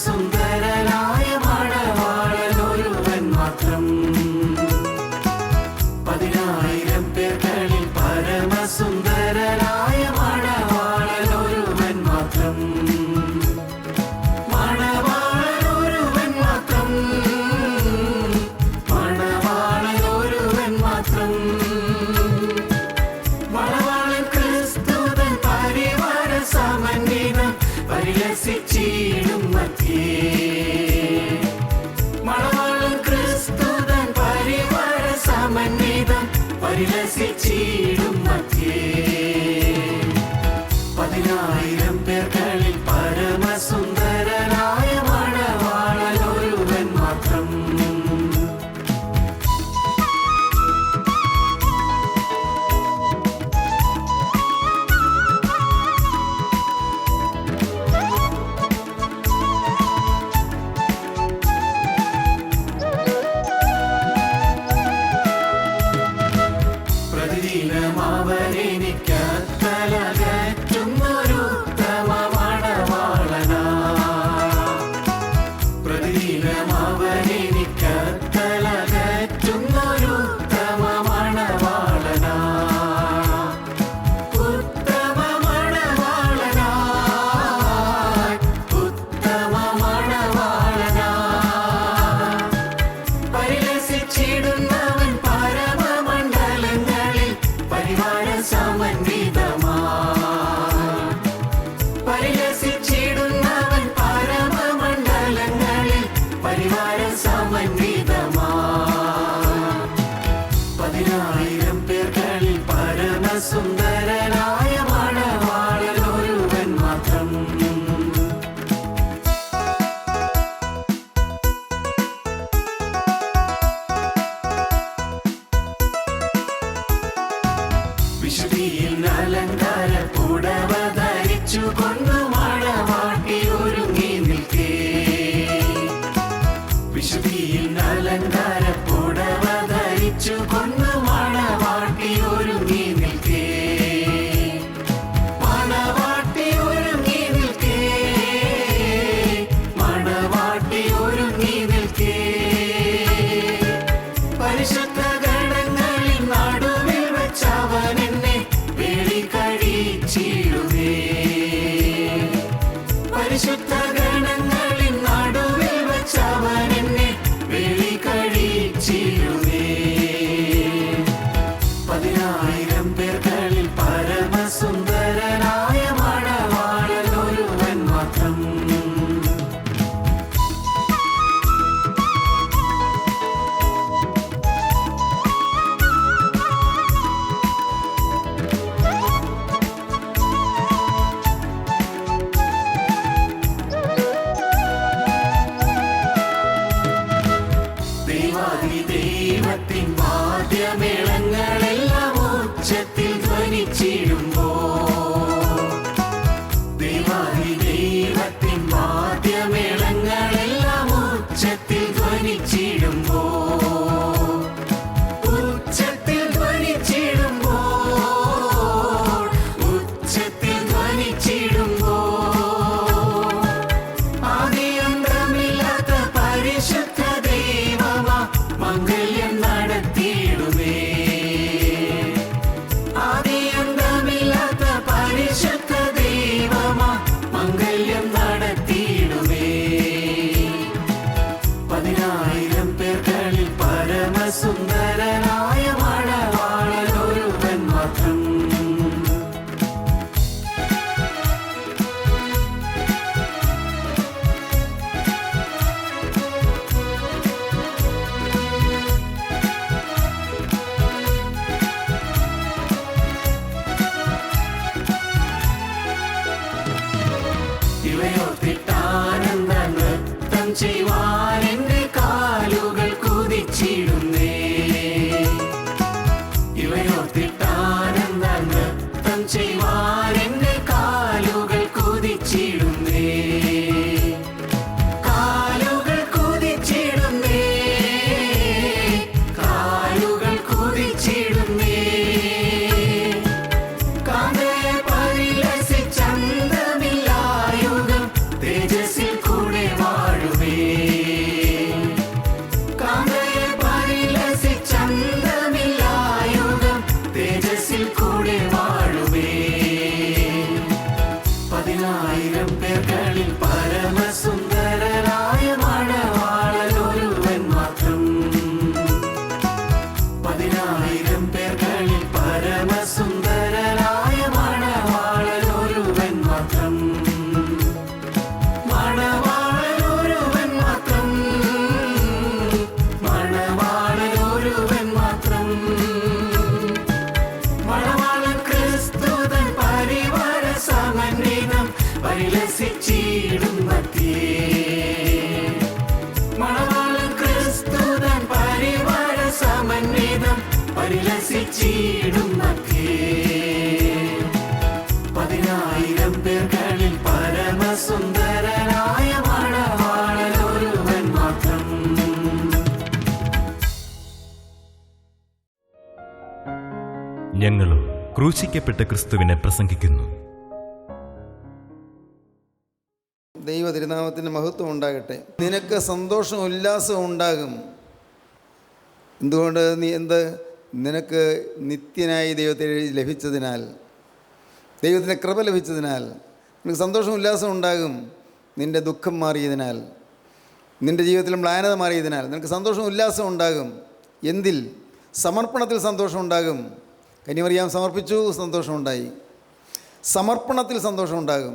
പരമസുന്ദരനായ മണവാളനൊരുവൻ മാത്രം. 10,000 പേർകളിൽ പരമസുന്ദരനായ മണവാളനൊരുവൻ മാത്രം. മണവാളനൊരുവൻ മാത്രം. മണവാളനൊരുവൻ മാത്രം. മണവാളൻ ക്രിസ്തുതൻ പരിവാര സമന്വിതം പരിലസിച്ചിടും മധ്യേ. മണവാളൻ ക്രിസ്തുതൻ പരിവാര സമന്വിതം പരിലസിച്ചിടും മധ്യേ. 10,000 പേർകളിൽ പരമസുന്ദരനായ മണവാളനൊരുവൻ മാത്രം. പ്രതിദിനം അവരെനിക്കത്തലകറ്റുന്നൊരുത്തമ മണവാളനാ. പ്രതിദിനം അവരെനിക്കത്തലകറ്റുന്നൊരുത്തമ മണവാളനാ. ഉത്തമ മണവാളനായി ഉത്തമ മണവാളനായി പരിലസിച്ചിടുന്നവൻ പരമമണ്ഡലങ്ങളിൽ പരിവാര സമന്വിതമായി. പരിലസിച്ചിടുന്നവൻ പരമമണ്ഡലങ്ങളിൽ പരിവാര സമന്വിതമായി. 10,000 പേർകളിൽ പരമസുന്ദരനായ മണവാളനൊരുവൻ മാത്രം. വിശുദ്ധിയിൽ അലങ്കാര പുടവ ധരിച്ചുകൊണ്ടു മണവാട്ടി ഒരുങ്ങി നിൽക്കേ. വിശുദ്ധിയിൽ അലങ്കാര പുടവ ധരിച്ചുകൊണ്ടു മണവാട്ടി ഒരുങ്ങി നിൽക്കേ. മണവാട്ടി ഒരുങ്ങി നിൽക്കേ. മണവാട്ടി ഒരുങ്ങി നിൽക്കേ. പരിശുദ്ധ ഗണങ്ങളിൽ നടുവിൽ വെച്ചവൻ എന്നെ വേളി കഴിച്ചിടുമേ. പരിശുദ്ധ ഗണങ്ങളിൽ നടുവിൽ വെച്ചവൻ എന്നെ വേളി കഴിച്ചിടുമേ. 10,000 പേർകളിൽ പരമസുന്ദരനായ മണവാളനൊരുവൻ മാത്രം. ദൈവത്തിൻ വാദ്യമേളങ്ങളെല്ലാം ഉച്ചത്തിൽ ധ്വനിച്ചിടുമ്പോ. ദൈവത്തിൻ വാദ്യമേളങ്ങളെല്ലാം ഉച്ചത്തിൽ ധ്വനിച്ചിടുമ്പോ. ഉച്ചത്തിൽ ധ്വനിച്ചിടുമ്പോ. ഉച്ചത്തിൽ ധ്വനിച്ചിടുമ്പോ. ആദിയന്തമില്ലാത്ത പരിശുദ്ധ ദൈവമാ മംഗല്യം നടത്തിയിടുമേ. ആദിയന്തമില്ലാത്ത പരിശുദ്ധ ദൈവമാ മംഗല്യം നടത്തിയിടുമേ. 10,000 പേർകളിൽ പരമസുന്ദരനായ മണവാളനൊരുവൻ മാത്രം. ഇവയോർത്തിട്ടാനന്ദ നൃത്തം ചെയ്യുവാൻ എന്റെ കാലുകൾ കുതിച്ചിടുന്നേ. ഇവയോർത്തിട്ടാനന്ദ നൃത്തം ചെയ്യുവാൻ എന്റെ കാലുകൾ കുതിച്ചിടുന്നേ. കാലുകൾ കുതിച്ചിടുന്നേ. കാലുകൾ കുതിച്ചിടുന്നേ. കാന്തയെ പരിലസിച്ചന്തമില്ലായുഗം തേജസ്സിൽ കൂടെ വാ ഞങ്ങളും ക്രൂശിക്കപ്പെട്ട ക്രിസ്തുവിനെ പ്രസംഗിക്കുന്നു. ദൈവ തിരുനാമത്തിന് മഹത്വം ഉണ്ടാകട്ടെ. നിനക്ക് സന്തോഷവും ഉല്ലാസവും ഉണ്ടാകും. എന്തുകൊണ്ട്? നിനക്ക് നിത്യനായി ദൈവത്തെ ലഭിച്ചതിനാൽ, ദൈവത്തിൻ്റെ കൃപ ലഭിച്ചതിനാൽ നിനക്ക് സന്തോഷവും ഉല്ലാസവും ഉണ്ടാകും. നിൻ്റെ ദുഃഖം മാറിയതിനാൽ, നിൻ്റെ ജീവിതത്തിൽ മ്ലാനത മാറിയതിനാൽ നിനക്ക് സന്തോഷവും ഉല്ലാസവും ഉണ്ടാകും. എന്തിൽ? സമർപ്പണത്തിൽ സന്തോഷം ഉണ്ടാകും. കന്യമറിയാം സമർപ്പിച്ചു, സന്തോഷമുണ്ടായി. സമർപ്പണത്തിൽ സന്തോഷം ഉണ്ടാകും.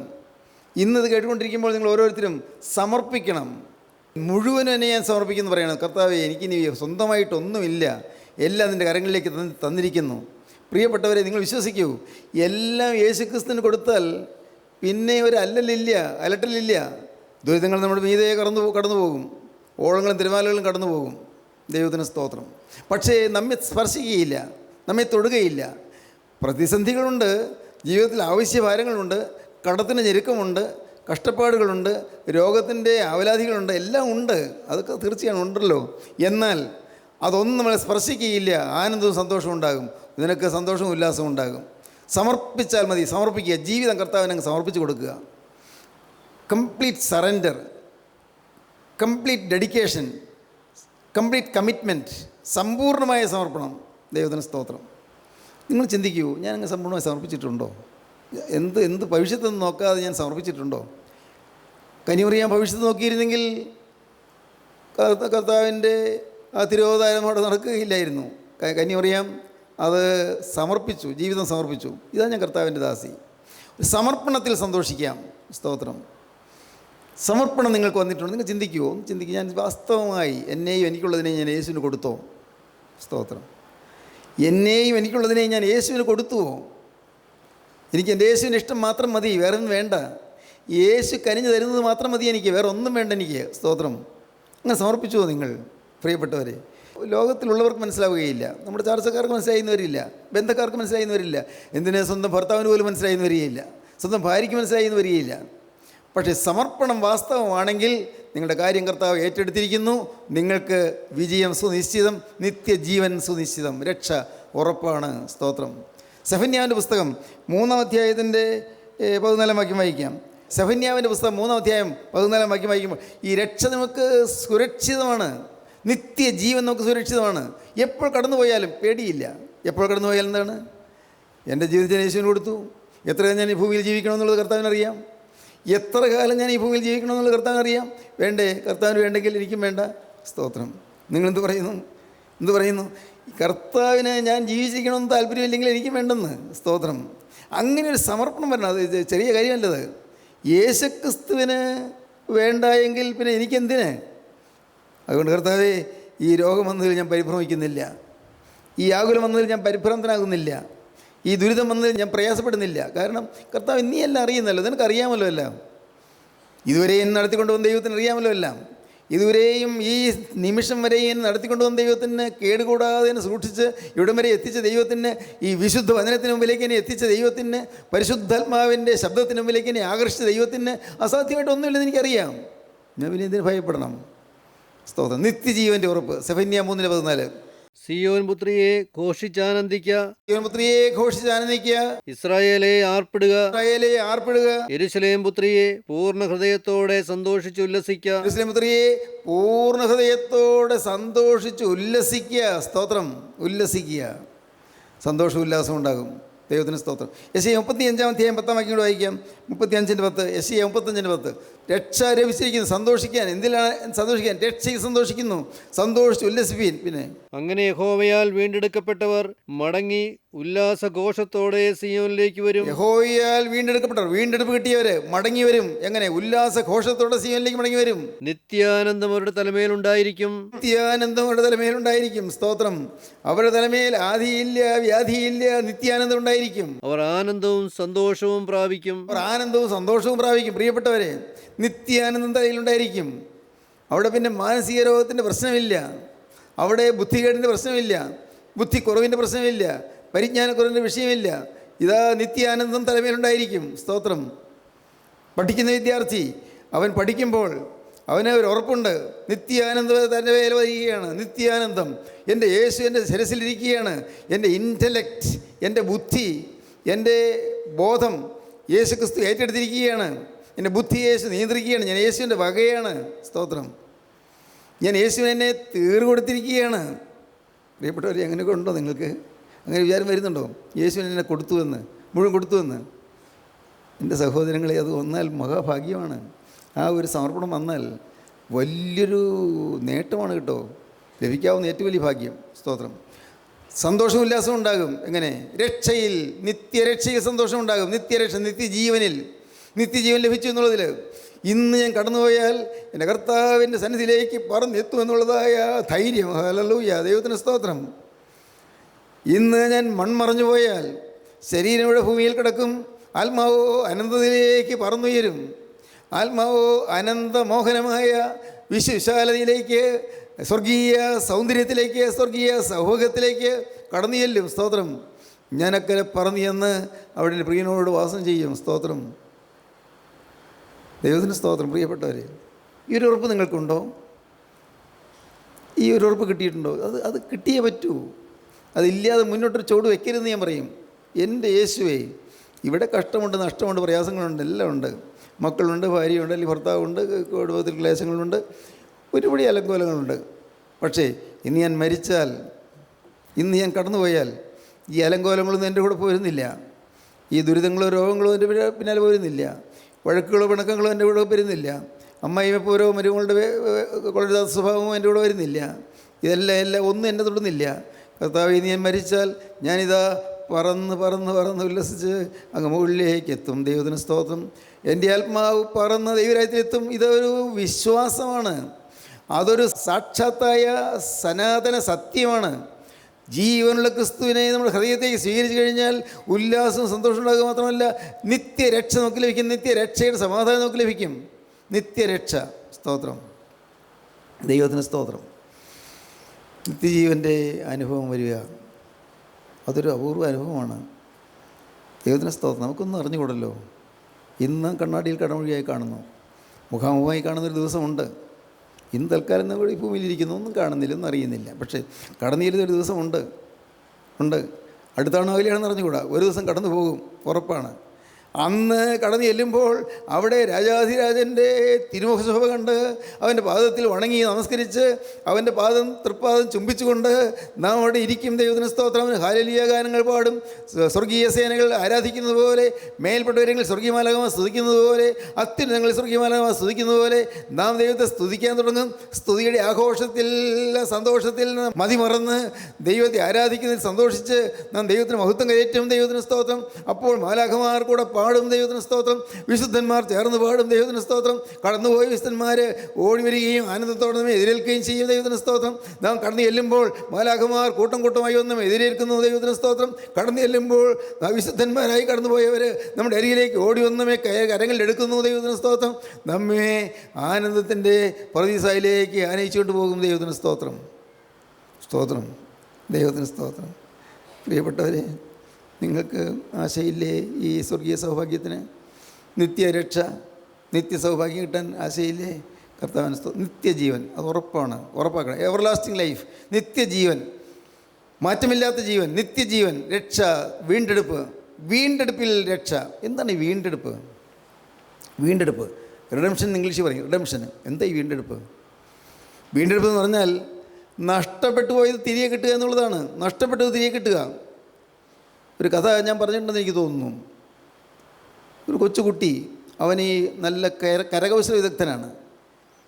ഇന്നത് കേട്ടുകൊണ്ടിരിക്കുമ്പോൾ നിങ്ങൾ ഓരോരുത്തരും സമർപ്പിക്കണം. മുഴുവനും എന്നെ ഞാൻ സമർപ്പിക്കുന്നു പറയണം. കർത്താവേ, എനിക്കിനി സ്വന്തമായിട്ടൊന്നുമില്ല, എല്ലാം നിൻ്റെ കരങ്ങളിലേക്ക് തന്നിരിക്കുന്നു. പ്രിയപ്പെട്ടവരെ, നിങ്ങൾ വിശ്വസിക്കൂ, എല്ലാം യേശുക്രിസ്തുവിന് കൊടുത്താൽ പിന്നെ ഒരു അലട്ടലില്ല. ദുരിതങ്ങൾ നമ്മുടെ മീതെ കടന്നു പോകും, ഓളങ്ങളും തിരുമാലകളും കടന്നു പോകും. ദൈവത്തിന് സ്തോത്രം. പക്ഷേ നമ്മെ സ്പർശിക്കുകയില്ല, നമ്മെ തൊടുകയില്ല. പ്രതിസന്ധികളുണ്ട്, ജീവിതത്തിൽ ആവശ്യഭാരങ്ങളുണ്ട്, കടത്തിന് ഞെരുക്കമുണ്ട്, കഷ്ടപ്പാടുകളുണ്ട്, രോഗത്തിൻ്റെ ആവലാധികളുണ്ട്, എല്ലാം ഉണ്ട്. അതൊക്കെ തീർച്ചയാണ് ഉണ്ടല്ലോ. എന്നാൽ അതൊന്നും നമ്മളെ സ്പർശിക്കുകയില്ല. ആനന്ദവും സന്തോഷവും ഉണ്ടാകും. നിനക്ക് സന്തോഷവും ഉല്ലാസവും ഉണ്ടാകും. സമർപ്പിച്ചാൽ മതി. സമർപ്പിക്കുക. ജീവിതം കർത്താവിനെ അങ്ങ് സമർപ്പിച്ച് കൊടുക്കുക. Complete surrender, complete dedication, complete commitment, സമ്പൂർണ്ണമായ സമർപ്പണം. ദൈവത്തിന് സ്തോത്രം. നിങ്ങൾ ചിന്തിക്കൂ, ഞാൻ അങ്ങ് സമ്പൂർണ്ണമായി സമർപ്പിച്ചിട്ടുണ്ടോ? എന്ത് ഭവിഷ്യത്തൊന്നും നോക്കാതെ ഞാൻ സമർപ്പിച്ചിട്ടുണ്ടോ? കന്യമറിയാം ഭവിഷ്യത്ത് നോക്കിയിരുന്നെങ്കിൽ കർത്താവിൻ്റെ ആ തിരോധാനം അവിടെ നടക്കുകയില്ലായിരുന്നു. കന്യമറിയാം അത് സമർപ്പിച്ചു, ജീവിതം സമർപ്പിച്ചു. ഇതാണ് ഞാൻ കർത്താവിൻ്റെ ദാസി. സമർപ്പണത്തിൽ സന്തോഷിക്കാം. സ്തോത്രം. സമർപ്പണം നിങ്ങൾക്ക് വന്നിട്ടുണ്ട്. നിങ്ങൾ ചിന്തിക്കുമോ? ചിന്തിക്കുക. ഞാൻ വാസ്തവമായി എന്നെയും എനിക്കുള്ളതിനെ ഞാൻ യേശുവിന് കൊടുത്തോ? സ്തോത്രം. എന്നെയും എനിക്കുള്ളതിനെ ഞാൻ യേശുവിന് കൊടുത്തുവോ? എനിക്ക് എൻ്റെ യേശുവിൻ്റെ ഇഷ്ടം മാത്രം മതി, വേറെ ഒന്നും വേണ്ട. യേശു കനിഞ്ഞു തരുന്നത് മാത്രം മതി എനിക്ക്, വേറെ ഒന്നും വേണ്ട എനിക്ക്. സ്തോത്രം. അങ്ങനെ സമർപ്പിച്ചുവോ നിങ്ങൾ? പ്രിയപ്പെട്ടവരെ, ലോകത്തിലുള്ളവർക്ക് മനസ്സിലാവുകയില്ല, നമ്മുടെ ചാർച്ചക്കാർക്ക് മനസ്സിലായെന്ന് വരില്ല, ബന്ധക്കാർക്ക് മനസ്സിലായെന്ന് വരില്ല, എന്തിനാ സ്വന്തം ഭർത്താവിന് പോലും മനസ്സിലായെന്ന് വരികയില്ല, സ്വന്തം ഭാര്യയ്ക്ക് മനസ്സിലായെന്ന് വരികയില്ല. പക്ഷേ സമർപ്പണം വാസ്തവമാണെങ്കിൽ നിങ്ങളുടെ കാര്യം കർത്താവ് ഏറ്റെടുത്തിരിക്കുന്നു. നിങ്ങൾക്ക് വിജയം സുനിശ്ചിതം, നിത്യജീവൻ സുനിശ്ചിതം, രക്ഷ ഉറപ്പാണ്. സ്തോത്രം. സെഫന്യാവിൻ്റെ പുസ്തകം 3-ാം അധ്യായത്തിൻ്റെ 14-ാം വാക്യം വായിക്കാം. സെഫന്യാവിൻ്റെ പുസ്തകം 3-ാം അധ്യായം 14-ാം വാക്യം വായിക്കുമ്പോൾ ഈ രക്ഷ നമുക്ക് സുരക്ഷിതമാണ്, നിത്യജീവൻ നമുക്ക് സുരക്ഷിതമാണ്. എപ്പോൾ കടന്നു പോയാലും പേടിയില്ല. എപ്പോൾ കടന്നു പോയാലും എന്താണ്? എൻ്റെ ജീവിതത്തിന് യേശുവിന് കൊടുത്തു. എത്ര കാലം ഞാൻ ഈ ഭൂമിയിൽ ജീവിക്കണമെന്നുള്ളത് കർത്താവിനറിയാം. എത്ര കാലം ഞാൻ ഈ ഭൂമിയിൽ ജീവിക്കണമെന്നുള്ളത് കർത്താവിനറിയാം. വേണ്ടേ? കർത്താവിന് വേണ്ടെങ്കിൽ എനിക്കും വേണ്ട. സ്തോത്രം. നിങ്ങളെന്ത് പറയുന്നു? കർത്താവിനെ ഞാൻ ജീവിച്ചിരിക്കണമെന്ന് താല്പര്യമില്ലെങ്കിൽ എനിക്കും വേണ്ടെന്ന്. സ്തോത്രം. അങ്ങനെ ഒരു സമർപ്പണം വരണം. അത് ചെറിയ കാര്യമല്ലത്. യേശുക്രിസ്തുവിന് വേണ്ട എങ്കിൽ പിന്നെ എനിക്കെന്തിന്? അതുകൊണ്ട് കർത്താവേ, ഈ രോഗം വന്നതിൽ ഞാൻ പരിഭ്രമിക്കുന്നില്ല, ഈ ആകുലം വന്നതിൽ ഞാൻ പരിഭ്രാന്തനാകുന്നില്ല, ഈ ദുരിതം വന്നതിൽ ഞാൻ പ്രയാസപ്പെടുന്നില്ല. കാരണം കർത്താവ് നീ എല്ലാം അറിയുന്നല്ലോ, നിനക്കറിയാമല്ലോ എല്ലാം. ഇതുവരെയും നടത്തിക്കൊണ്ടുവന്ന ദൈവത്തിന് അറിയാമല്ലോ എല്ലാം. ഇതുവരെയും ഈ നിമിഷം വരെയും നടത്തിക്കൊണ്ടുവന്ന ദൈവത്തിന് കേടുകൂടാതെ എന്നെ സൂക്ഷിച്ച് ഇവിടം വരെ എത്തിച്ച ദൈവത്തിന്, ഈ വിശുദ്ധ വചനത്തിന് മുമ്പിലേക്ക് എന്നെ എത്തിച്ച ദൈവത്തിന്, പരിശുദ്ധാത്മാവിൻ്റെ ശബ്ദത്തിന് മുമ്പിലേക്ക് എന്നെ ആകർഷിച്ച ദൈവത്തിന് അസാധ്യമായിട്ട് ഒന്നുമില്ലെന്ന് എനിക്കറിയാം. ഞാൻ പിന്നെ എന്തിനു ഭയപ്പെടണം? സ്തോത്രം. നിത്യജീവൻ്റെ ഉറപ്പ്. സെഫന്യാ 3:14. സിയോൻ പുത്രിയെ ഘോഷിച്ചാനന്ദിക്ക, സിയോൻ പുത്രിയെ ഘോഷിച്ചാനന്ദിക്ക, ഇസ്രായേലെ ആർപ്പിടുക, ഇസ്രായേലേ ആർപ്പിടുക, യെരൂശലേം പുത്രിയെ പൂർണ്ണ ഹൃദയത്തോടെ സന്തോഷിച്ച് ഉല്ലസിക്ക, യെരൂശലേം പുത്രിയെ പൂർണ്ണ ഹൃദയത്തോടെ സന്തോഷിച്ച് ഉല്ലസിക്കുക. സ്തോത്രം. ഉല്ലസിക്കുക. സന്തോഷം ഉല്ലാസം ഉണ്ടാകും. ദൈവത്തിന് സ്തോത്രം. യെശയ്യാ 35-ാം അധ്യായം 10-ാം വാക്യം കൂടെ വായിക്കാം. 35:10. യെശയ്യാ 35:10. രക്ഷ ലഭിച്ചിരിക്കുന്നു. സന്തോഷിക്കാൻ. എന്തിലാണ് സന്തോഷിക്കാൻ? രക്ഷയിൽ സന്തോഷിക്കുന്നു. സന്തോഷിച്ച് ഉല്ലസിപ്പീൻ. പിന്നെ അങ്ങനെ യഹോവയാൽ വീണ്ടെടുക്കപ്പെട്ടവർ മടങ്ങി ഉല്ലാസഘോഷത്തോടെ സിയോനിലേക്ക് വരും. യഹോവയാൽ വീണ്ടെടുക്കപ്പെട്ടവർ, വീണ്ടെടുപ്പ് കിട്ടിയവര് മടങ്ങി വരും. എങ്ങനെ? ഉല്ലാസഘോഷത്തോടെ സിയോനിലേക്ക് മടങ്ങി വരും. നിത്യാനന്ദം അവരുടെ തലമേലുണ്ടായിരിക്കും. നിത്യാനന്ദം അവരുടെ തലമേലുണ്ടായിരിക്കും. സ്തോത്രം. അവരുടെ തലമേൽ ആദിയില്ല, വ്യാധിയില്ല, നിത്യാനന്ദം ഉണ്ടായിരിക്കും. അവർ ആനന്ദവും സന്തോഷവും പ്രാപിക്കും. അവർ ആനന്ദവും സന്തോഷവും പ്രാപിക്കും. പ്രിയപ്പെട്ടവരെ, നിത്യാനന്ദം തലയിലുണ്ടായിരിക്കും. അവിടെ പിന്നെ മാനസിക രോഗത്തിൻ്റെ പ്രശ്നമില്ല, അവിടെ ബുദ്ധികേടിൻ്റെ പ്രശ്നമില്ല, ബുദ്ധിക്കുറവിൻ്റെ പ്രശ്നമില്ല, പരിജ്ഞാനക്കുറവിൻ്റെ വിഷയമില്ല. ഇതാ നിത്യാനന്ദം തലമേലുണ്ടായിരിക്കും. സ്തോത്രം. പഠിക്കുന്ന വിദ്യാർത്ഥി അവൻ പഠിക്കുമ്പോൾ അവന് ഒരു ഉറപ്പുണ്ട്, നിത്യാനന്ദം തൻ്റെ വേല വരികയാണ്. നിത്യാനന്ദം എൻ്റെ യേശു എൻ്റെ ശിരസിലിരിക്കുകയാണ്. എൻ്റെ ഇൻ്റലക്റ്റ്, എൻ്റെ ബുദ്ധി, എൻ്റെ ബോധം യേശു ക്രിസ്തു ഏറ്റെടുത്തിരിക്കുകയാണ്. എൻ്റെ ബുദ്ധി യേശു നിയന്ത്രിക്കുകയാണ്. ഞാൻ യേശുവിൻ്റെ വകയാണ്. സ്തോത്രം. ഞാൻ യേശുവിന് എന്നെ കൊടുത്തിരിക്കുകയാണ്. പ്രിയപ്പെട്ടവർ, അങ്ങനെയൊക്കെ ഉണ്ടോ നിങ്ങൾക്ക്? അങ്ങനെ വിചാരം വരുന്നുണ്ടോ? യേശുവിന് എന്നെ കൊടുത്തുവെന്ന്, മുഴുവൻ കൊടുത്തുവെന്ന്? എൻ്റെ സഹോദരങ്ങളെ, അത് വന്നാൽ മഹാഭാഗ്യമാണ്. ആ ഒരു സമർപ്പണം വന്നാൽ വലിയൊരു നേട്ടമാണ് കേട്ടോ. ലഭിക്കാവുന്ന ഏറ്റവും വലിയ ഭാഗ്യം. സ്തോത്രം. സന്തോഷവും ഉല്ലാസവും ഉണ്ടാകും. എങ്ങനെ? രക്ഷയിൽ, നിത്യരക്ഷയിൽ സന്തോഷമുണ്ടാകും. നിത്യരക്ഷ, നിത്യജീവൻ ലഭിച്ചു എന്നുള്ളതിൽ ഇന്ന് ഞാൻ കടന്നുപോയാൽ എൻ്റെ കർത്താവിൻ്റെ സന്നിധിയിലേക്ക് പറന്നെത്തുമെന്നുള്ളതായ ധൈര്യം. ഹല്ലേലൂയ, ദൈവത്തിന് സ്തോത്രം. ഇന്ന് ഞാൻ മൺമറഞ്ഞു പോയാൽ ശരീരം ഇവിടെ ഭൂമിയിൽ കിടക്കും, ആത്മാവോ അനന്തതയിലേക്ക് പറന്നുയരും. ആത്മാവോ അനന്തമോഹനമായ വിശാലതയിലേക്ക്, സ്വർഗീയ സൗന്ദര്യത്തിലേക്ക്, സ്വർഗീയ സൗഭാഗ്യത്തിലേക്ക് കടന്നു ചെല്ലും. സ്തോത്രം. ഞാനക്കരെ പറന്നു ചെന്ന് അവിടെ പ്രിയനോട് വാസം ചെയ്യും. സ്തോത്രം. ദൈവത്തിന് സ്തോത്രം. പ്രിയപ്പെട്ടവർ, ഈ ഒരു ഉറപ്പ് നിങ്ങൾക്കുണ്ടോ? ഈ ഒരു ഉറപ്പ് കിട്ടിയിട്ടുണ്ടോ? അത് കിട്ടിയേ പറ്റൂ. അതില്ലാതെ മുന്നോട്ടൊരു ചുവട് വെക്കരുതെന്ന് ഞാൻ പറയും. എൻ്റെ യേശുവേ, ഇവിടെ കഷ്ടമുണ്ട്, നഷ്ടമുണ്ട്, പ്രയാസങ്ങളുണ്ട്, എല്ലാം ഉണ്ട്. മക്കളുണ്ട്, ഭാര്യയുണ്ട്, അല്ലെങ്കിൽ ഭർത്താവുണ്ട്, കുടുംബത്തിൽ ക്ലേശങ്ങളുണ്ട്, ഒരുപടി അലങ്കോലങ്ങളുണ്ട്. പക്ഷേ ഇന്ന് ഞാൻ മരിച്ചാൽ, ഇന്ന് ഞാൻ കടന്നുപോയാൽ ഈ അലങ്കോലങ്ങളൊന്നും എൻ്റെ കൂടെ പോരുന്നില്ല. ഈ ദുരിതങ്ങളോ രോഗങ്ങളോ എൻ്റെ പിന്നാലെ പോരുന്നില്ല. വഴക്കുകളോ പിണക്കങ്ങളോ എൻ്റെ കൂടെ വരുന്നില്ല. അമ്മായിമ്മപ്പോരോ മരുമകളുടെ കൊള്ളരുതാത്ത സ്വഭാവമോ എൻ്റെ കൂടെ വരുന്നില്ല. എല്ലാം ഒന്നും എന്നെ തൊടുന്നില്ല. കർത്താവേ, ഇനി ഞാൻ മരിച്ചാൽ ഞാനിതാ പറന്ന് ഉല്ലസിച്ച് അങ്ങ് മുകളിലേക്ക് എത്തും. ദൈവത്തിന് സ്തോത്രം. എൻ്റെ ആത്മാവ് പറന്ന് ദൈവരാജ്യത്തിലെത്തും. ഇതൊരു വിശ്വാസമാണ്. അതൊരു സാക്ഷാത്തായ സനാതന സത്യമാണ്. ജീവനുള്ള ക്രിസ്തുവിനെ നമ്മുടെ ഹൃദയത്തേക്ക് സ്വീകരിച്ചു കഴിഞ്ഞാൽ ഉല്ലാസവും സന്തോഷം ഉണ്ടാകുക മാത്രമല്ല, നിത്യരക്ഷ നമുക്ക് ലഭിക്കും. നിത്യരക്ഷയുടെ സമാധാനം നമുക്ക് ലഭിക്കും. നിത്യരക്ഷ. സ്തോത്രം. ദൈവത്തിന് സ്തോത്രം. നിത്യജീവൻ്റെ അനുഭവം വരിക, അതൊരു അപൂർവ അനുഭവമാണ്. ദൈവത്തിന് സ്തോത്രം. നമുക്കൊന്നും അറിഞ്ഞുകൂടല്ലോ. ഇന്ന് കണ്ണാടിയിൽ കടമൊഴിയായി കാണുന്നു, മുഖാമുഖമായി കാണുന്നൊരു ദിവസമുണ്ട്. ഇന്ന് തൽക്കാലം നമ്മൾ ഈ ഭൂമിയിലിരിക്കുന്നു, ഒന്നും കാണുന്നില്ല, ഒന്നും അറിയുന്നില്ല. പക്ഷേ കടന്നു ചെല്ലുന്നൊരു ദിവസമുണ്ട്. അടുത്താണോ അകലെയാണെന്ന് അറിഞ്ഞുകൂടാ. ഒരു ദിവസം കടന്നു പോകും, ഉറപ്പാണ്. അന്ന് കടന്നു ചെല്ലുമ്പോൾ അവിടെ രാജാധിരാജൻ്റെ തിരുമുഖ ശോഭ കണ്ട് അവൻ്റെ പാദത്തിൽ വണങ്ങി നമസ്കരിച്ച് അവൻ്റെ തൃപ്പാദം ചുംബിച്ചുകൊണ്ട് നാം അവിടെ ഇരിക്കും. ദൈവത്തിന് സ്തോത്രം. ഹല്ലേലൂയ ഗാനങ്ങൾ പാടും. സ്വർഗീയ സേനകൾ ആരാധിക്കുന്നത് പോലെ, മേൽപ്പെട്ടവരെങ്കിൽ സ്വർഗീയമാലാകമാർ സ്തുതിക്കുന്നത് പോലെ, അത്യുന്നതങ്ങളിൽ സ്വർഗീയമാലാകമാർ സ്തുതിക്കുന്നത് പോലെ നാം ദൈവത്തെ സ്തുതിക്കാൻ തുടങ്ങും. സ്തുതിയുടെ ആഘോഷത്തിൽ, സന്തോഷത്തിൽ മതിമറന്ന് ദൈവത്തെ ആരാധിക്കുന്നതിൽ സന്തോഷിച്ച് നാം ദൈവത്തിന് മഹത്വം കയറ്റും. ദൈവത്തിന് സ്തോത്രം. അപ്പോൾ മാലാഖമാർ കൂടെ പാടും. ദൈവത്തിന് സ്തോത്രം. വിശുദ്ധന്മാർ ചേർന്ന് പാടും. ദൈവത്തിന് സ്തോത്രം. കടന്നുപോയ വിശുദ്ധന്മാർ ഓടി വരികയും ആനന്ദത്തോടെ നമ്മെ എതിരേൽക്കുകയും ചെയ്യും. ദൈവത്തിന് സ്തോത്രം. നാം കടന്നു ചെല്ലുമ്പോൾ മാലാഖമാർ കൂട്ടമായി ഒന്നും എതിരേൽക്കുന്നു. ദൈവത്തിന് സ്തോത്രം. കടന്നു ചെല്ലുമ്പോൾ വിശുദ്ധന്മാരായി കടന്നുപോയവർ നമ്മുടെ അരികിലേക്ക് ഓടി വന്നമേ കരങ്ങളിൽ എടുക്കുന്നു. ദൈവത്തിന് സ്തോത്രം. നമ്മെ ആനന്ദത്തിൻ്റെ പറുദീസയിലേക്ക് ആനയിച്ചുകൊണ്ട് പോകും. ദൈവത്തിന് സ്തോത്രം. സ്തോത്രം. ദൈവത്തിന് സ്തോത്രം. പ്രിയപ്പെട്ടവരെ, നിങ്ങൾക്ക് ആശയില്ലേ ഈ സ്വർഗീയ സൗഭാഗ്യത്തിന്? നിത്യരക്ഷ, നിത്യസൗഭാഗ്യം കിട്ടാൻ ആശയില്ലേ? കർത്താവിന് നിത്യജീവൻ, അത് ഉറപ്പാക്കണം. എവർലാസ്റ്റിംഗ് ലൈഫ്, നിത്യജീവൻ, മാറ്റമില്ലാത്ത ജീവൻ, നിത്യജീവൻ, രക്ഷ, വീണ്ടെടുപ്പിൽ രക്ഷ. എന്താണ് ഈ വീണ്ടെടുപ്പ്? റിഡംഷൻ ഇംഗ്ലീഷിൽ പറയും. റിഡംഷൻ. എന്താ ഈ വീണ്ടെടുപ്പ് എന്ന് പറഞ്ഞാൽ നഷ്ടപ്പെട്ടു പോയത് തിരികെ കിട്ടുക എന്നുള്ളതാണ്. നഷ്ടപ്പെട്ടത് തിരികെ കിട്ടുക. ഒരു കഥ ഞാൻ പറഞ്ഞിട്ടുണ്ടെന്ന് എനിക്ക് തോന്നുന്നു. ഒരു കൊച്ചുകുട്ടി, അവൻ ഈ നല്ല കരകൗശല വിദഗ്ധനാണ്,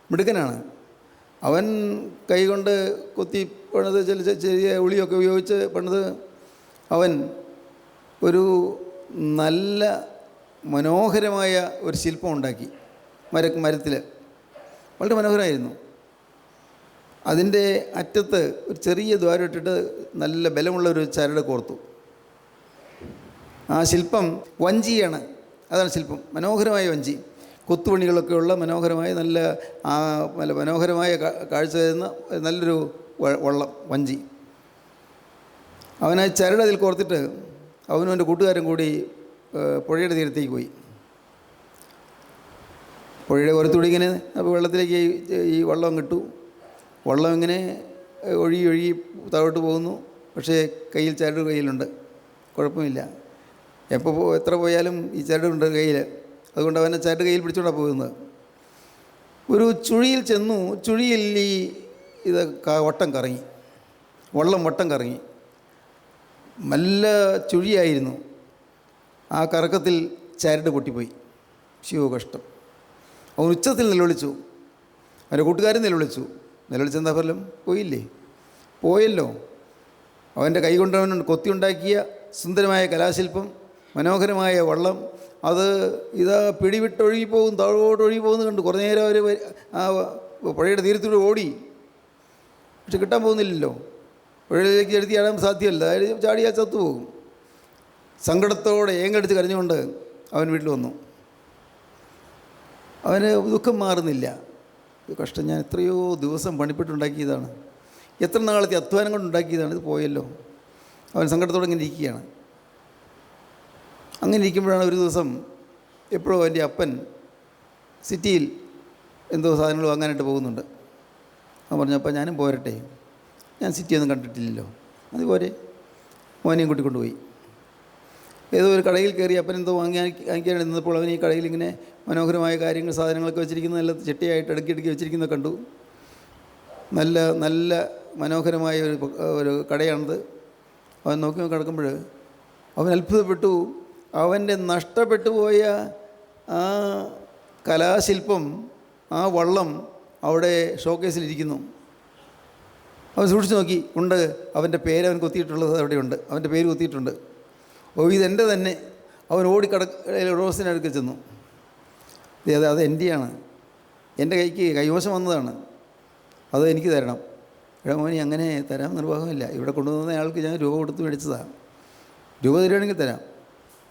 മിടുക്കനാണ്. അവൻ കൈകൊണ്ട് കൊത്തി പണിത് ചെറിയ ഉളിയൊക്കെ ഉപയോഗിച്ച് പണിത് അവൻ ഒരു നല്ല മനോഹരമായ ഒരു ശില്പം ഉണ്ടാക്കി. മരത്തിൽ വളരെ മനോഹരമായിരുന്നു. അതിൻ്റെ അറ്റത്ത് ഒരു ചെറിയ ദ്വാരം ഇട്ടിട്ട് നല്ല ബലമുള്ളൊരു ചരട് കോർത്തു. ആ ശില്പം വഞ്ചിയാണ്. അതാണ് ശില്പം. മനോഹരമായ വഞ്ചി, കൊത്തുപണികളൊക്കെ ഉള്ള മനോഹരമായ നല്ല മനോഹരമായ കാഴ്ച തരുന്ന നല്ലൊരു വള്ളം, വഞ്ചി. അവനാ ചരട് അതിൽ കോർത്തിട്ട് അവനും എൻ്റെ കൂട്ടുകാരും കൂടി പുഴയുടെ തീരത്തേക്ക് പോയി. പുഴയുടെ ഓരത്തൂടി ഇങ്ങനെ അപ്പോൾ വെള്ളത്തിലേക്ക് ഈ വള്ളം കിട്ടു. വള്ളം ഇങ്ങനെ ഒഴുകി ഒഴുകി താഴോട്ട് പോകുന്നു. പക്ഷേ കയ്യിൽ ചരട് കയ്യിലുണ്ട്, കുഴപ്പമില്ല. എത്ര പോയാലും ഈ ചരടുണ്ട് കയ്യിൽ. അതുകൊണ്ട് അവനെ ചരട് കയ്യിൽ പിടിച്ചുകൊണ്ടാണ് പോകുന്നത്. ഒരു ചുഴിയിൽ ചെന്നു. ചുഴിയിൽ ഇത് വട്ടം കറങ്ങി, വള്ളം വട്ടം കറങ്ങി. നല്ല ചുഴിയായിരുന്നു. ആ കറക്കത്തിൽ ചരട് പൊട്ടിപ്പോയി. ശിവ കഷ്ടം. അവൻ ഉച്ചത്തിൽ നിലവിളിച്ചു. അവൻ്റെ കൂട്ടുകാരൻ നിലവിളിച്ചു. നിലവിളിച്ചെന്താ ഫലം? പോയല്ലോ. അവൻ്റെ കൈകൊണ്ട് അവൻ കൊത്തിയുണ്ടാക്കിയ സുന്ദരമായ കലാശില്പം, മനോഹരമായ വള്ളം, അത് ഇതാ പിടിവിട്ടൊഴുകിപ്പോകും, താഴോട്ട് ഒഴുകി പോകുന്നത് കണ്ടു. കുറേ നേരം അവർ ആ പുഴയുടെ തീരത്തൂടെ ഓടി. പക്ഷെ കിട്ടാൻ പോകുന്നില്ലല്ലോ. പുഴയിലേക്ക് എടുത്തി ചാടാൻ സാധ്യമല്ല. അതായത് ചാടിയാൽ ചത്തുപോകും. സങ്കടത്തോടെ ഏങ്ങടിച്ച് കരഞ്ഞുകൊണ്ട് അവൻ വീട്ടിൽ വന്നു. അവന് ദുഃഖം മാറുന്നില്ല. കഷ്ടം, ഞാൻ എത്രയോ ദിവസം പണിപ്പെട്ടുണ്ടാക്കിയതാണ്, എത്ര നാളത്തെ അധ്വാനം കൊണ്ടുണ്ടാക്കിയതാണ്, ഇത് പോയല്ലോ. അവൻ സങ്കടത്തോടെ ഇങ്ങനെ ഇരിക്കുകയാണ്. അങ്ങനെ ഇരിക്കുമ്പോഴാണ് ഒരു ദിവസം എപ്പോഴോ എൻ്റെ അപ്പൻ സിറ്റിയിൽ എന്തോ സാധനങ്ങൾ വാങ്ങാനായിട്ട് പോകുന്നുണ്ട്. അവൻ പറഞ്ഞു, അപ്പം ഞാനും പോരട്ടെ, ഞാൻ സിറ്റിയൊന്നും കണ്ടിട്ടില്ലല്ലോ, അതുപോലെ മോനെയും കൂട്ടിക്കൊണ്ടുപോയി. ഏതോ ഒരു കടയിൽ കയറി അപ്പൻ എന്തോ വാങ്ങിക്കാൻ നിന്നപ്പോൾ അവൻ ഈ കടയിൽ ഇങ്ങനെ മനോഹരമായ കാര്യങ്ങൾ, സാധനങ്ങളൊക്കെ വെച്ചിരിക്കുന്ന നല്ല ചിട്ടയായിട്ട് അടുക്കി വെച്ചിരിക്കുന്നത് കണ്ടു. നല്ല നല്ല മനോഹരമായ ഒരു കടയാണത്. അവൻ നോക്കി കിടക്കുമ്പോൾ അവൻ അത്ഭുതപ്പെട്ടു. അവൻ്റെ നഷ്ടപ്പെട്ടു പോയ ആ കലാശില്പം, ആ വള്ളം അവിടെ ഷോക്കേസിലിരിക്കുന്നു. അവൻ സൂക്ഷിച്ച് നോക്കി, ഉണ്ട്. അവൻ്റെ പേര് അവൻ കൊത്തിയിട്ടുള്ളത് അവിടെയുണ്ട്, അവൻ്റെ പേര് കൊത്തിയിട്ടുണ്ട്. ഇതെൻ്റെ തന്നെ. അവൻ റോസിനടുക്ക് ചെന്നു. അത് എൻ്റെയാണ്, എൻ്റെ കൈക്ക് കൈവശം വന്നതാണ്, അത് എനിക്ക് തരണം. മോനി അങ്ങനെ തരാൻ നിർവാഹമില്ല, ഇവിടെ കൊണ്ടുവന്ന ആൾക്ക് ഞാൻ രൂപ കൊടുത്ത് മേടിച്ചതാണ്, രൂപ തരികയാണെങ്കിൽ തരാം.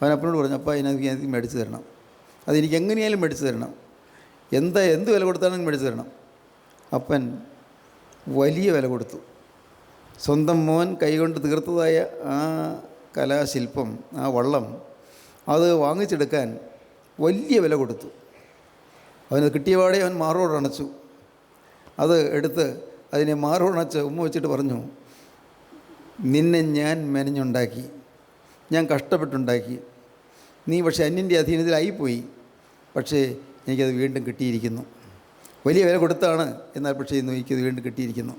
അവൻ അപ്പനോട് പറഞ്ഞു, അപ്പം എനിക്ക് മേടിച്ച് തരണം, അതെനിക്ക് എങ്ങനെയായാലും മേടിച്ച് തരണം, എന്ത് വില കൊടുത്താലും മേടിച്ച് തരണം. അപ്പൻ വലിയ വില കൊടുത്തു. സ്വന്തം മോൻ കൈകൊണ്ട് തീർത്തതായ ആ കലാശില്പം, ആ വള്ളം, അത് വാങ്ങിച്ചെടുക്കാൻ വലിയ വില കൊടുത്തു. അവനത് കിട്ടിയപാടെ അവൻ മാറോടണച്ചു. അത് എടുത്ത് അതിനെ മാറോടണച്ച് ഉമ്മ വെച്ചിട്ട് പറഞ്ഞു, നിന്നെ ഞാൻ മെനഞ്ഞുണ്ടാക്കി, ഞാൻ കഷ്ടപ്പെട്ടുണ്ടാക്കി, നീ പക്ഷേ അന്യൻ്റെ അധീനത്തിലായിപ്പോയി, പക്ഷേ എനിക്കത് വീണ്ടും കിട്ടിയിരിക്കുന്നു. വലിയ വില കൊടുത്താണ്, എന്നാൽ പക്ഷേ ഇന്ന് എനിക്കത് വീണ്ടും കിട്ടിയിരിക്കുന്നു.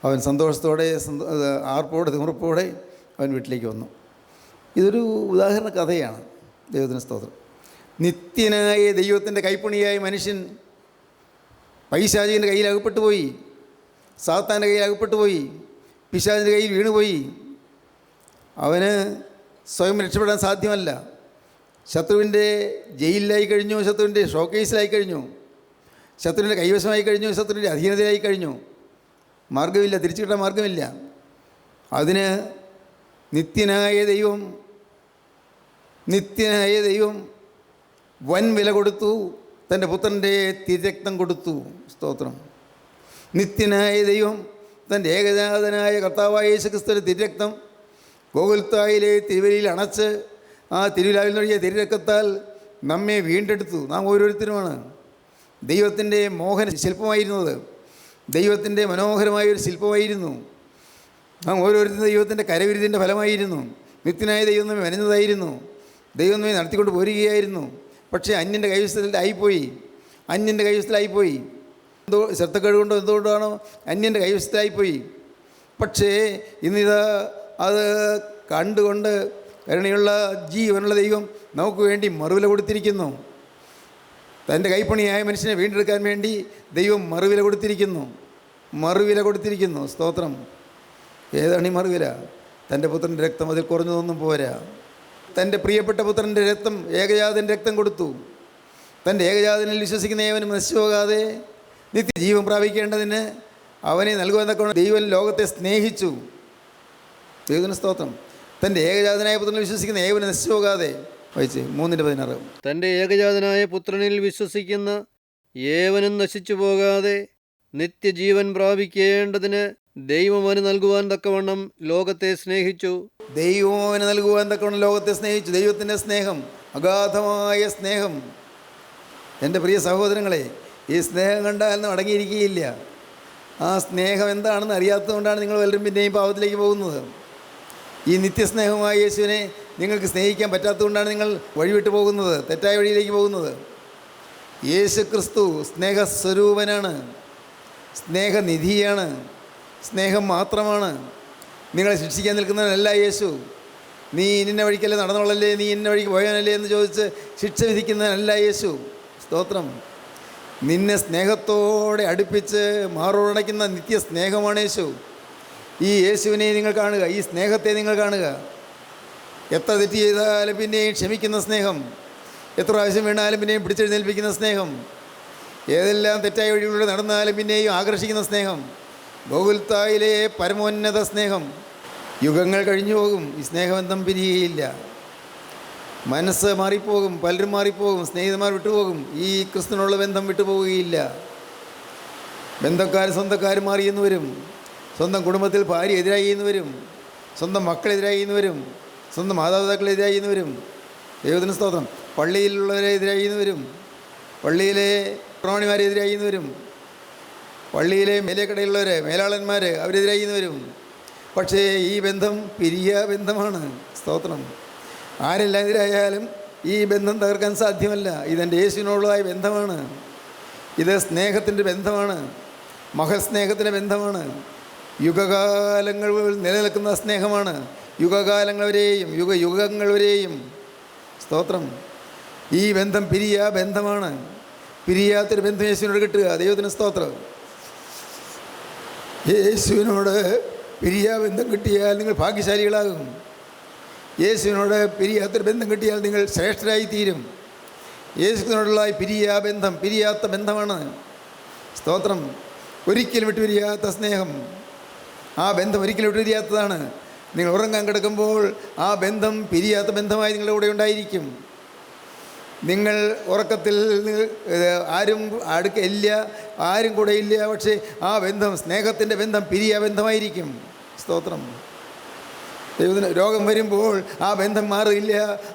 അവൻ സന്തോഷത്തോടെ ആർപ്പോടെ തിമിർപ്പോടെ അവൻ വീട്ടിലേക്ക് വന്നു. ഇതൊരു ഉദാഹരണ കഥയാണ്. ദൈവത്തിന് സ്തോത്രം. നിത്യനായ ദൈവത്തിൻ്റെ കൈപ്പണിയായ മനുഷ്യൻ പൈശാചിൻ്റെ കയ്യിൽ അകപ്പെട്ടു പോയി, സാത്താൻ്റെ കയ്യിൽ അകപ്പെട്ടു പോയി, പിശാചിൻ്റെ കയ്യിൽ വീണുപോയി. അവന് സ്വയം രക്ഷപ്പെടാൻ സാധ്യമല്ല. ശത്രുവിൻ്റെ ജയിലിലായി കഴിഞ്ഞു, ശത്രുവിൻ്റെ ഷോക്കേസിലായി കഴിഞ്ഞു, ശത്രുവിൻ്റെ കൈവശമായി കഴിഞ്ഞു, ശത്രുവിൻ്റെ അധീനതയിലായി കഴിഞ്ഞു. മാർഗമില്ല, തിരിച്ചു കിട്ടാൻ മാർഗമില്ല. അതിന് നിത്യനായ ദൈവം വൻ വില കൊടുത്തു, തൻ്റെ പുത്രൻ്റെ തിരക്തം കൊടുത്തു. സ്തോത്രം. നിത്യനായ ദൈവം തൻ്റെ ഏകജാതനായ കർത്താവായ യേശുക്രിസ്തുവിൻ്റെ തിരക്തം ഗോകുൽത്തായിലെ തിരുവലിയിൽ അണച്ച് ആ തിരുവിലാവിൽ നിന്നൊഴിയ തിരുരക്തത്താൽ നമ്മെ വീണ്ടെടുത്തു. നാം ഓരോരുത്തരുമാണ് ദൈവത്തിൻ്റെ മോഹന ശില്പമായിരുന്നത്, ദൈവത്തിൻ്റെ മനോഹരമായൊരു ശില്പമായിരുന്നു. നാം ഓരോരുത്തരും ദൈവത്തിൻ്റെ കരവിരുതിൻ്റെ ഫലമായിരുന്നു. നിത്യനായ ദൈവം നമ്മെ മെനഞ്ഞതായിരുന്നു, ദൈവം നമ്മെ നടത്തിക്കൊണ്ട് പോരുകയായിരുന്നു. പക്ഷേ അന്യൻ്റെ കൈവശത്തിലായിപ്പോയി. ശ്രദ്ധക്കേട് കൊണ്ടോ എന്തുകൊണ്ടാണോ അന്യൻ്റെ കൈവശത്തിലായിപ്പോയി. പക്ഷേ ഇന്നിതാ അത് കണ്ടുകൊണ്ട് കരുണയുള്ള ജീവനുള്ള ദൈവം നമുക്ക് വേണ്ടി മറുവില കൊടുത്തിരിക്കുന്നു. തൻ്റെ കൈപ്പണിയായ മനുഷ്യനെ വീണ്ടെടുക്കാൻ വേണ്ടി ദൈവം മറുവില കൊടുത്തിരിക്കുന്നു. സ്തോത്രം. ഏതാണ് ഈ മറുവില? തൻ്റെ പുത്രൻ്റെ രക്തം. അതിൽ കുറഞ്ഞതൊന്നും പോരാ. തൻ്റെ പ്രിയപ്പെട്ട പുത്രൻ്റെ രക്തം, ഏകജാതൻ്റെ രക്തം കൊടുത്തു. തൻ്റെ ഏകജാതനിൽ വിശ്വസിക്കുന്ന ഏവനും നശിച്ചുപോകാതെ നിത്യജീവൻ പ്രാപിക്കേണ്ടതിന് അവനെ നൽകുവാൻ ദൈവം ലോകത്തെ സ്നേഹിച്ചു. ദൈവത്തിന് സ്തോത്രം. തൻ്റെ ഏകജാതനായ പുത്രനിൽ വിശ്വസിക്കുന്ന ഏവനും നശിച്ചുപോകാതെ. വായിച്ച് 3:16. തൻ്റെ ഏകജാതനായ പുത്രനിൽ വിശ്വസിക്കുന്ന ഏവനും നശിച്ചു പോകാതെ നിത്യജീവൻ പ്രാപിക്കേണ്ടതിന് ദൈവം അവന് നൽകുവാൻ തക്കവണ്ണം ലോകത്തെ സ്നേഹിച്ചു. ദൈവത്തിൻ്റെ സ്നേഹം, അഗാധമായ സ്നേഹം. എൻ്റെ പ്രിയ സഹോദരങ്ങളെ, ഈ സ്നേഹം കണ്ടാൽ അടങ്ങിയിരിക്കുകയില്ല. ആ സ്നേഹം എന്താണെന്ന് അറിയാത്തതുകൊണ്ടാണ് നിങ്ങൾ പലരും പിന്നെയും പാവത്തിലേക്ക് പോകുന്നത്. ഈ നിത്യസ്നേഹമായ യേശുവിനെ നിങ്ങൾക്ക് സ്നേഹിക്കാൻ പറ്റാത്തതുകൊണ്ടാണ് നിങ്ങൾ വഴിവിട്ട് പോകുന്നത്, തെറ്റായ വഴിയിലേക്ക് പോകുന്നത്. യേശു ക്രിസ്തു സ്നേഹസ്വരൂപനാണ്, സ്നേഹനിധിയാണ്, സ്നേഹം മാത്രമാണ്. നിങ്ങളെ ശിക്ഷിക്കാൻ നിൽക്കുന്നവനല്ല യേശു. നീ ഇന്ന വഴിക്കല്ലേ നടന്നോളല്ലേ, നീ ഇന്ന വഴിക്ക് പോയാനല്ലേ എന്ന് ചോദിച്ച് ശിക്ഷ വിധിക്കുന്നവനല്ല യേശു. സ്തോത്രം. നിന്നെ സ്നേഹത്തോടെ അടുപ്പിച്ച് മാറോടയ്ക്കുന്ന നിത്യസ്നേഹമാണ് യേശു. ഈ യേശുവിനെ നിങ്ങൾ കാണുക, ഈ സ്നേഹത്തെ നിങ്ങൾ കാണുക. എത്ര തെറ്റ് ചെയ്താലും പിന്നെയും ക്ഷമിക്കുന്ന സ്നേഹം, എത്ര പ്രാവശ്യം വീണാലും പിന്നെയും പിടിച്ചെഴുന്നേൽപ്പിക്കുന്ന സ്നേഹം, ഏതെല്ലാം തെറ്റായ വഴികളിലൂടെ നടന്നാലും പിന്നെയും ആകർഷിക്കുന്ന സ്നേഹം, ഗോകുൽത്തായിലെ പരമോന്നത സ്നേഹം. യുഗങ്ങൾ കഴിഞ്ഞു പോകും, ഈ സ്നേഹബന്ധം പിരിയുകയില്ല. മനസ്സ് മാറിപ്പോകും, പലരും മാറിപ്പോകും, സ്നേഹിതന്മാർ വിട്ടുപോകും, ഈ ക്രിസ്തുവിനുള്ള ബന്ധം വിട്ടുപോകുകയില്ല. ബന്ധക്കാർ സ്വന്തക്കാർ മാറിയെന്ന് വരും, സ്വന്തം കുടുംബത്തിൽ ഭാര്യ എതിരായി എന്ന് വരും, സ്വന്തം മക്കളെതിരായി എന്ന് വരും, സ്വന്തം മാതാപിതാക്കളെതിരായി എന്ന് വരും. ദൈവത്തിന് സ്തോത്രം. പള്ളിയിലുള്ളവരെ എതിരായി എന്ന് വരും, പള്ളിയിലെ പ്രമാണിമാരെതിരായി എന്ന് വരും, പള്ളിയിലെ മേലേക്കടയിലുള്ളവരെ മേലാളന്മാർ അവരെതിരായി എന്ന് വരും. പക്ഷേ ഈ ബന്ധം പിരിയ ബന്ധമാണ്. സ്തോത്രം. ആരെല്ലാം എതിരായാലും ഈ ബന്ധം തകർക്കാൻ സാധ്യമല്ല. ഇതെൻ്റെ യേശുവിനോടുള്ളതായ ബന്ധമാണ്. ഇത് സ്നേഹത്തിൻ്റെ ബന്ധമാണ്, മഹസ്നേഹത്തിൻ്റെ ബന്ധമാണ്, യുഗകാലങ്ങൾ നിലനിൽക്കുന്ന സ്നേഹമാണ്, യുഗകാലങ്ങൾ വരെയും യുഗങ്ങൾ വരെയും. സ്തോത്രം. ഈ ബന്ധം പിരിയ ബന്ധമാണ്. പിരിയാത്തൊരു ബന്ധം യേശുവിനോട് കിട്ടുക. ദൈവത്തിന് സ്തോത്രം. യേശുവിനോട് പിരിയാ ബന്ധം കിട്ടിയാൽ നിങ്ങൾ ഭാഗ്യശാലികളാകും. യേശുവിനോട് പിരിയാത്തൊരു ബന്ധം കിട്ടിയാൽ നിങ്ങൾ ശ്രേഷ്ഠരായി തീരും. യേശുവിനോടുള്ള പിരിയാത്ത ബന്ധമാണ്. സ്തോത്രം. ഒരിക്കലും വിട്ടുപിരിയാത്ത സ്നേഹം, ആ ബന്ധം ഒരിക്കലും വിട്ടുപിരിയാത്തതാണ്. നിങ്ങൾ ഉറങ്ങാൻ കിടക്കുമ്പോൾ ആ ബന്ധം പിരിയാത്ത ബന്ധമായി നിങ്ങളുടെ കൂടെ ഉണ്ടായിരിക്കും. നിങ്ങൾ ഉറക്കത്തിൽ ആരും അടുക്കില്ല, ആരും കൂടെ ഇല്ല, പക്ഷേ ആ ബന്ധം, സ്നേഹത്തിൻ്റെ ബന്ധം പിരിയാ ബന്ധമായിരിക്കും. സ്തോത്രം. ദൈവത്തിന് രോഗം വരുമ്പോൾ ആ ബന്ധം മാറില്ല,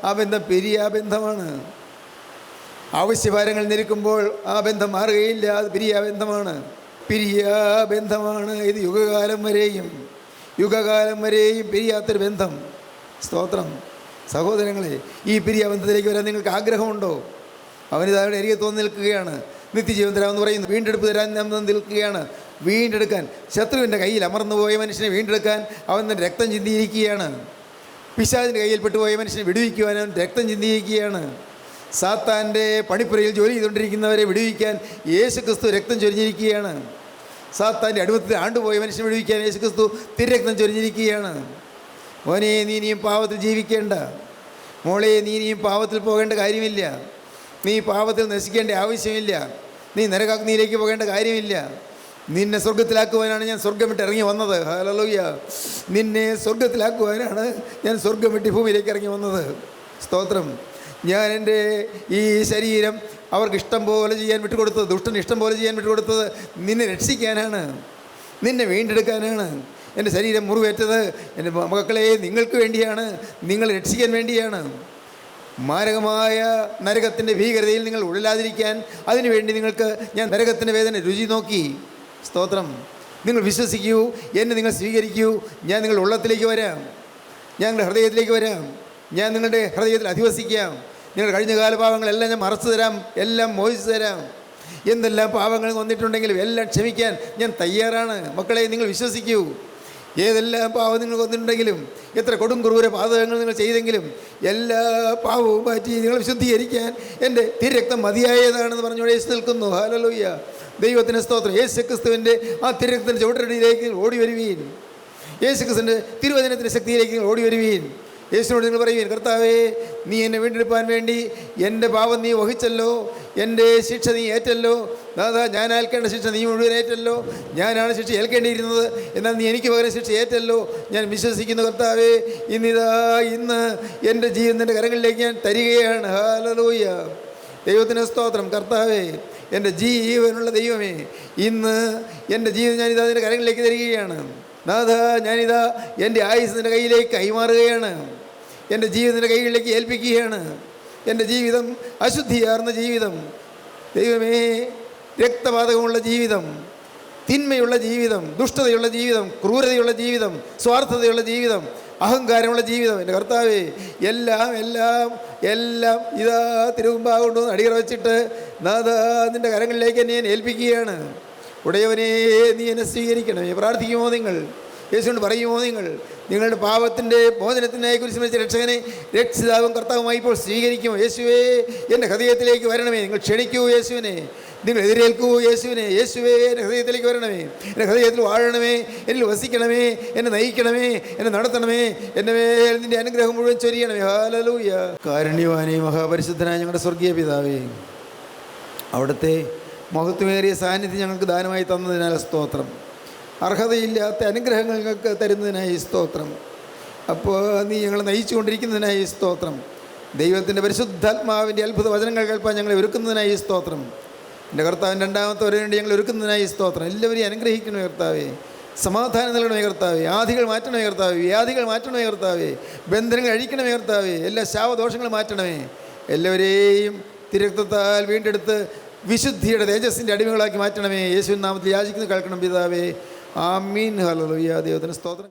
ആ ബന്ധം പിരിയാ ബന്ധമാണ്. ആവശ്യഭാരങ്ങൾ നിരക്കുമ്പോൾ ആ ബന്ധം മാറുകയില്ല, അത് പിരിയാ ബന്ധമാണ്. പിരിയാ ബന്ധമാണ് ഇത്. യുഗകാലം വരെയും പിരിയാത്തൊരു ബന്ധം. സ്തോത്രം. സഹോദരങ്ങളെ, ഈ പിരിയാ ബന്ധത്തിലേക്ക് വരാൻ നിങ്ങൾക്ക് ആഗ്രഹമുണ്ടോ? അവനിതവിടെ അരികെ തോന്നി നിൽക്കുകയാണ്. നിത്യജീവൻ തരാമെന്ന് പറയുന്നു. വീണ്ടെടുപ്പ് തരാൻ നിൽക്കുകയാണ്. വീണ്ടെടുക്കാൻ, ശത്രുവിൻ്റെ കയ്യിൽ അമർന്നുപോയ മനുഷ്യനെ വീണ്ടെടുക്കാൻ അവൻ രക്തം ചിന്തിയിരിക്കുകയാണ്. പിശാചിൻ്റെ കയ്യിൽ പെട്ടുപോയ മനുഷ്യനെ വിടുവിക്കുവാൻ അവൻ രക്തം ചിന്തിയിരിക്കുകയാണ്. സാത്താൻ്റെ പണിപ്പുരയിൽ ജോലി ചെയ്തുകൊണ്ടിരിക്കുന്നവരെ വിടുവിക്കാൻ യേശു ക്രിസ്തു രക്തം ചൊരിഞ്ഞിരിക്കുകയാണ്. സാത്താൻ്റെ അടിമത്തിൽ ആണ്ടുപോയ മനുഷ്യനെ വിടുവിക്കാൻ യേശു ക്രിസ്തു തിരക്തം ചൊരിഞ്ഞിരിക്കുകയാണ്. മോനെ, നീ ഇനിയും പാവത്തിൽ ജീവിക്കേണ്ട. മോളെ, നീ ഇനിയും പാവത്തിൽ പോകേണ്ട കാര്യമില്ല. നീ പാവത്തിൽ നശിക്കേണ്ട ആവശ്യമില്ല. നീ നരകാഗ്നിയിലേക്ക് പോകേണ്ട കാര്യമില്ല. നിന്നെ സ്വർഗത്തിലാക്കുവാനാണ് ഞാൻ സ്വർഗം വിട്ട് ഇറങ്ങി വന്നത്. ഹല്ലേലൂയ. നിന്നെ സ്വർഗത്തിലാക്കുവാനാണ് ഞാൻ സ്വർഗം വിട്ട് ഭൂമിയിലേക്ക് ഇറങ്ങി വന്നത്. സ്തോത്രം. ഞാൻ എൻ്റെ ഈ ശരീരം അവർക്ക് ഇഷ്ടം പോലെ ചെയ്യാൻ വിട്ടുകൊടുത്തത്, ദുഷ്ടന് ഇഷ്ടം പോലെ ചെയ്യാൻ വിട്ടുകൊടുത്തത് നിന്നെ രക്ഷിക്കാനാണ്, നിന്നെ വീണ്ടെടുക്കാനാണ്. എൻ്റെ ശരീരം മുറിവേറ്റത് എൻ്റെ മക്കളെ നിങ്ങൾക്ക് വേണ്ടിയാണ്, നിങ്ങൾ രക്ഷിക്കാൻ വേണ്ടിയാണ്. മാരകമായ നരകത്തിൻ്റെ ഭീകരതയിൽ നിങ്ങൾ ഉഴലാതിരിക്കാൻ, അതിനുവേണ്ടി നിങ്ങൾക്ക് ഞാൻ നരകത്തിൻ്റെ വേദന രുചി നോക്കി. സ്തോത്രം. നിങ്ങൾ വിശ്വസിക്കൂ, എന്നെ നിങ്ങൾ സ്വീകരിക്കൂ. ഞാൻ നിങ്ങളുടെ ഉള്ളത്തിലേക്ക് വരാം, ഞാൻ നിങ്ങളുടെ ഹൃദയത്തിലേക്ക് വരാം, ഞാൻ നിങ്ങളുടെ ഹൃദയത്തിൽ അധിവസിക്കാം. നിങ്ങളുടെ കഴിഞ്ഞ കാല പാവങ്ങളെല്ലാം ഞാൻ മറച്ചു തരാം, എല്ലാം മോചിച്ചു തരാം. എന്തെല്ലാം പാവങ്ങൾ വന്നിട്ടുണ്ടെങ്കിലും എല്ലാം ക്ഷമിക്കാൻ ഞാൻ തയ്യാറാണ്. മക്കളെ, നിങ്ങൾ വിശ്വസിക്കൂ. ഏതെല്ലാം പാവം നിങ്ങൾ വന്നിട്ടുണ്ടെങ്കിലും, എത്ര കൊടും ക്രൂര പാതകങ്ങൾ നിങ്ങൾ ചെയ്തെങ്കിലും, എല്ലാ പാവവും മാറ്റി നിങ്ങൾ വിശുദ്ധീകരിക്കാൻ എൻ്റെ തിരക്തം മതിയായതാണെന്ന് പറഞ്ഞുകൊണ്ട് യേശു നിൽക്കുന്നു. ഹല്ലേലൂയ. ദൈവത്തിന് സ്തോത്രം. യേശു ക്രിസ്തുവിൻ്റെ ആ തിരക്തത്തിൻ്റെ ചുവട്ടടിയിലേക്ക് ഓടി വരുവീൻ. യേശു ക്രിസ്തുവിൻ്റെ തിരുവചനത്തിൻ്റെ ശക്തിയിലേക്ക് നിങ്ങൾ ഓടി വരുവീൻ. യേശുവിനോട് നിങ്ങൾ പറയുവീൻ, കർത്താവേ, നീ എന്നെ വീണ്ടെടുപ്പാൻ വേണ്ടി എൻ്റെ പാപം നീ വഹിച്ചല്ലോ, എൻ്റെ ശിക്ഷ നീ ഏറ്റല്ലോ. അതാ, ഞാൻ ഏൽക്കേണ്ട ശിക്ഷ നീ മുഴുവൻ ഏറ്റല്ലോ. ഞാനാണ് ശിക്ഷ ഏൽക്കേണ്ടിയിരുന്നത്, എന്നാൽ നീ എനിക്ക് പകരം ശിക്ഷ ഏറ്റല്ലോ. ഞാൻ വിശ്വസിക്കുന്നു കർത്താവേ. ഇന്ന് എൻ്റെ ജീവൻ എൻ്റെ കരങ്ങളിലേക്ക് ഞാൻ തരികയാണ്. ഹല്ലേലൂയ. ദൈവത്തിന് സ്തോത്രം. കർത്താവേ, എൻ്റെ ജീവനുള്ള ദൈവമേ, ഇന്ന് എൻ്റെ ജീവൻ ഞാനിതാ നിൻ്റെ കരങ്ങളിലേക്ക് തരികയാണ്. നാഥ, ഞാനിതാ എൻ്റെ ആയുസ്സിൻ്റെ കയ്യിലേക്ക് കൈമാറുകയാണ്. എൻ്റെ ജീവിതത്തിൻ്റെ കൈകളിലേക്ക് ഏൽപ്പിക്കുകയാണ്. എൻ്റെ ജീവിതം അശുദ്ധിയാർന്ന ജീവിതം, ദൈവമേ, രക്തപാതകമുള്ള ജീവിതം, തിന്മയുള്ള ജീവിതം, ദുഷ്ടതയുള്ള ജീവിതം, ക്രൂരതയുള്ള ജീവിതം, സ്വാർത്ഥതയുള്ള ജീവിതം, അഹങ്കാരമുള്ള ജീവിതം, എൻ്റെ കർത്താവേ, എല്ലാം എല്ലാം എല്ലാം ഇതാ തിരുമുമ്പാ കൊണ്ടുവന്ന് അടിയറ വെച്ചിട്ട് നാഥാ നിൻ്റെ കരങ്ങളിലേക്ക് എന്നെ ഞാൻ ഏൽപ്പിക്കുകയാണ്. ഉടയവനെ, നീ എന്നെ സ്വീകരിക്കണമേ. പ്രാർത്ഥിക്കുമോ നിങ്ങൾ? യേശുവിനോട് പറയുമോ നിങ്ങൾ? നിങ്ങളുടെ പാപത്തിൻ്റെ മോചനത്തിനായി കുരിശിൽ മരിച്ച രക്ഷകനെ രക്ഷിതാവും കർത്താവുമായി ഇപ്പോൾ സ്വീകരിക്കുമോ? യേശുവേ, എൻ്റെ ഹൃദയത്തിലേക്ക് വരണമേ. നിങ്ങൾ ക്ഷണിക്കൂ യേശുവിനെ, നിങ്ങൾ എതിരേൽക്കൂ യേശുവിനെ. യേശുവേ, എൻ്റെ ഹൃദയത്തിലേക്ക് വരണമേ, എൻ്റെ ഹൃദയത്തിൽ വാഴണമേ, എന്നിൽ വസിക്കണമേ, എന്നെ നയിക്കണമേ, എന്നെ നടത്തണമേ, എൻ്റെ മേൽ നിൻ്റെ അനുഗ്രഹം മുഴുവൻ ചൊരിയണമേ. ഹല്ലേലൂയ. കാരുണ്യവാനേ, മഹാപരിശുദ്ധനായ ഞങ്ങളുടെ സ്വർഗീയ പിതാവേ, അവിടുത്തെ മഹത്വമേറിയ സാന്നിധ്യം ഞങ്ങൾക്ക് ദാനമായി തന്നതിനാൽ സ്തോത്രം. അർഹതയില്ലാത്ത അനുഗ്രഹങ്ങൾ ഞങ്ങൾക്ക് തരുന്നതിനായി സ്തോത്രം. അപ്പോൾ നീ ഞങ്ങളെ നയിച്ചുകൊണ്ടിരിക്കുന്നതിനായി സ്തോത്രം. ദൈവത്തിൻ്റെ പരിശുദ്ധാത്മാവിൻ്റെ അത്ഭുത വചനങ്ങൾ കേൾപ്പാൻ ഞങ്ങളെ ഒരുക്കുന്നതിനായി സ്തോത്രം. എൻ്റെ കർത്താവിൻ്റെ രണ്ടാമത്തെ വരവിന് വേണ്ടി ഞങ്ങൾ ഒരുക്കുന്നതിനായി സ്തോത്രം. എല്ലാവരെയും അനുഗ്രഹിക്കണമേ കർത്താവേ, സമാധാനം നൽകണമേ കർത്താവേ, ആധികൾ മാറ്റണമേ കർത്താവേ, വ്യാധികൾ മാറ്റണമേ കർത്താവേ, ബന്ധനങ്ങൾ അഴിക്കണമേ കർത്താവേ, എല്ലാ ശാപദോഷങ്ങളും മാറ്റണമേ. എല്ലാവരെയും തിരക്തത്താൽ വീണ്ടെടുത്ത് വിശുദ്ധിയുടെ തേജസ്സിൻ്റെ അടിമകളാക്കി മാറ്റണമേ. യേശുവിൻ നാമത്തിൽ യാചിക്കുന്നത് കേൾക്കണം പിതാവേ. ആമീൻ. ഹല്ലേലൂയ. ദൈവത്തിന് സ്തോത്രം.